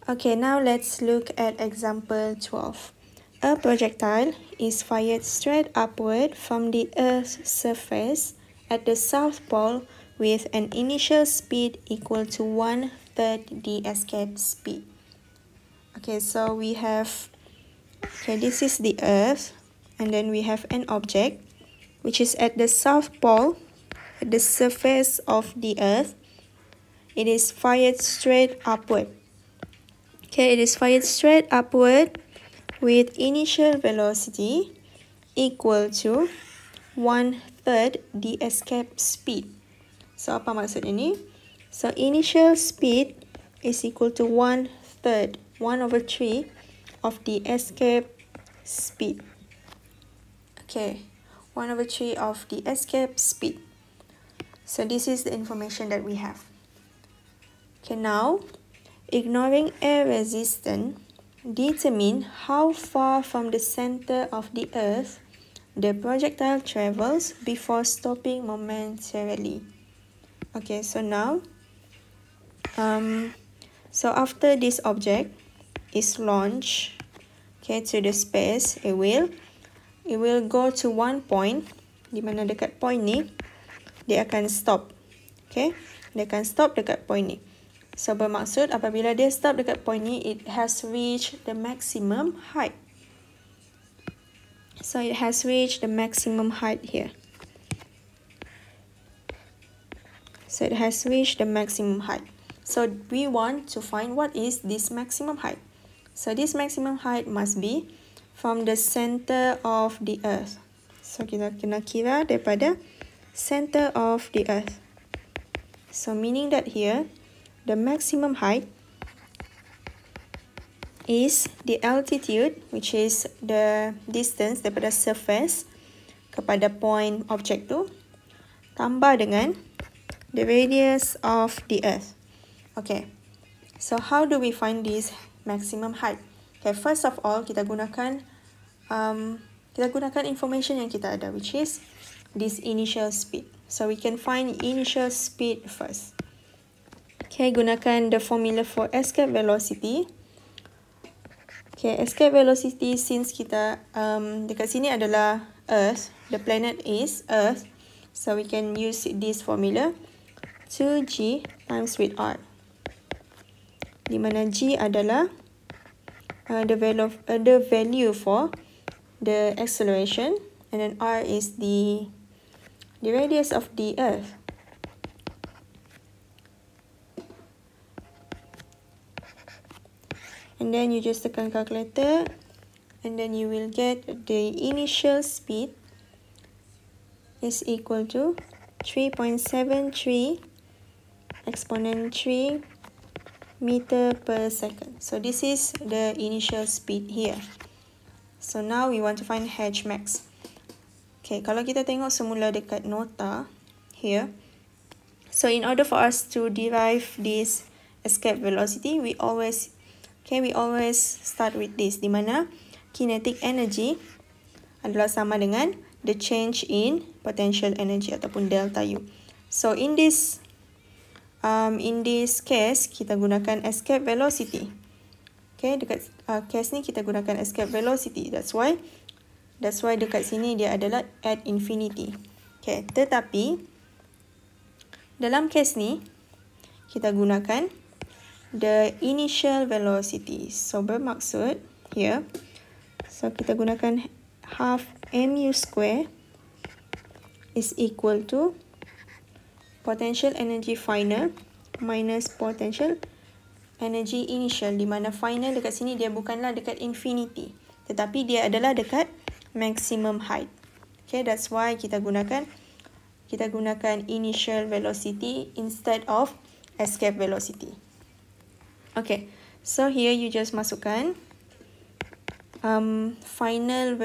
Okay, now let's look at example 12. A projectile is fired straight upward from the Earth's surface at the South Pole with an initial speed equal to 1/3 the escape speed. Okay, so we have, this is the Earth, and then we have an object which is at the South Pole, at the surface of the Earth. It is fired straight upward. Okay, it is fired straight upward with initial velocity equal to 1/3 the escape speed. So, apa maksud ini? So, initial speed is equal to 1/3, 1/3 of the escape speed. Okay, 1/3 of the escape speed. So, this is the information that we have. Okay, now, ignoring air resistance, determine how far from the center of the Earth the projectile travels before stopping momentarily. Okay, so now, so after this object is launched, to the space, it will go to one point, di mana dekat point ni, dia akan stop. Okay, dia akan stop dekat point ni. So, bermaksud apabila dia stop dekat point ni, it has reached the maximum height. So, it has reached the maximum height here. So, it has reached the maximum height. So, we want to find what is this maximum height. So, this maximum height must be from the center of the Earth. So, kita kena kira daripada center of the Earth. So, meaning that here, the maximum height is the altitude, which is the distance daripada surface kepada point object tu, tambah dengan the radius of the Earth. Okay, so how do we find this maximum height? Okay, first of all, kita gunakan information yang kita ada, which is this initial speed. So we can find initial speed first. Okay, gunakan the formula for escape velocity. Okay, escape velocity, since kita dekat sini adalah Earth, the planet is Earth, so we can use this formula 2g times with r, di mana g adalah the value for the acceleration, and then r is the radius of the Earth. And then you just tekan calculator, and then you will get the initial speed is equal to 3.73 exponent 3 meter per second. So this is the initial speed here. So now we want to find H max. Okay, kalau kita tengok semula dekat nota here, so in order for us to derive this escape velocity, we always start with this, di mana kinetic energy adalah sama dengan the change in potential energy ataupun delta U. So in this case, kita gunakan escape velocity. Okay, dekat case ni kita gunakan escape velocity. That's why dekat sini dia adalah at infinity. Okay, tetapi dalam case ni kita gunakan the initial velocity. So, bermaksud here, so kita gunakan half mu square is equal to potential energy final minus potential energy initial, di mana final dekat sini dia bukanlah dekat infinity, tetapi dia adalah dekat maximum height. Okay, that's why kita gunakan initial velocity instead of escape velocity. Okay, so here you just masukkan final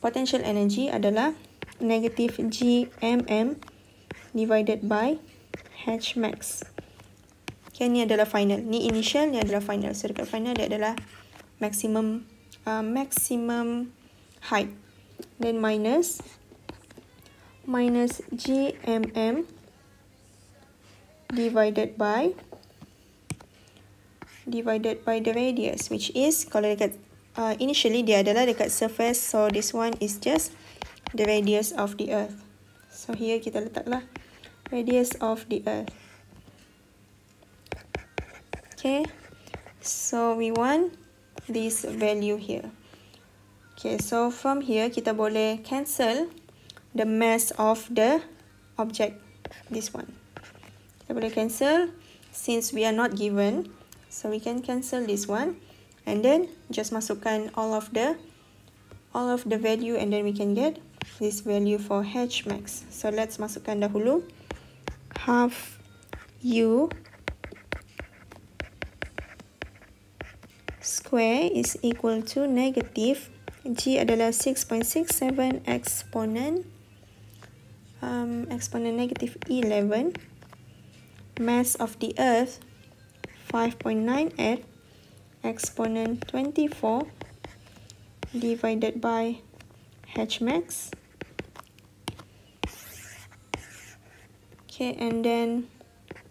potential energy adalah negative gmm divided by H max. Okay, ni adalah final. Ni initial, ni adalah final. So dekat final dia adalah maximum height. Then minus gmm divided by divided by the radius, which is, kalau dekat initially dia adalah dekat surface, so this one is just the radius of the earth. So here kita letaklah radius of the earth. Okay, so we want this value here. Okay, so from here kita boleh cancel the mass of the object, this one. Kita boleh cancel since we are not given, so we can cancel this one and then just masukkan all of the value and then we can get this value for H max. So let's masukkan dahulu half U square is equal to negative G adalah 6.67 exponent negative 11, mass of the earth 5.98 exponent 24 divided by H max. Okay, and then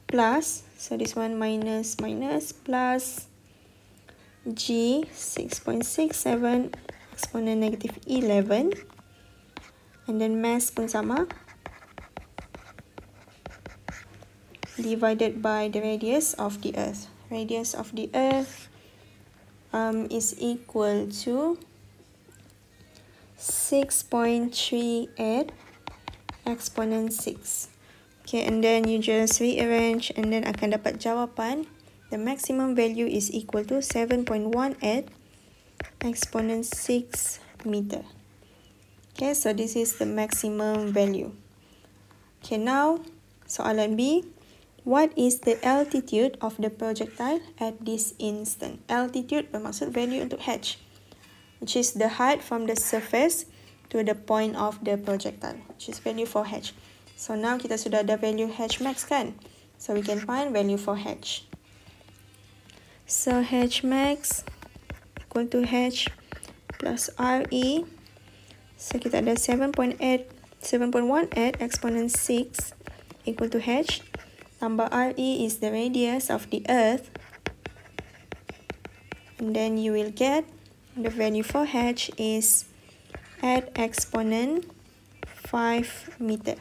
plus, so this one minus plus G 6.67 exponent negative 11, and then mass pun sama, divided by the radius of the earth. Radius of the earth is equal to 6.38 exponent 6. Okay, and then you just rearrange and then akan dapat jawapan. The maximum value is equal to 7.18 exponent 6 meter. Okay, so this is the maximum value. Okay, now soalan B. What is the altitude of the projectile at this instant? Altitude bermaksud value untuk H, which is the height from the surface to the point of the projectile, which is value for H. So now kita sudah ada value H max kan? So we can find value for H. So H max equal to H plus RE. So kita ada 7.18 exponent 6 equal to H. Tambah RE is the radius of the earth. And then you will get the value for H is at exponent 5 meter.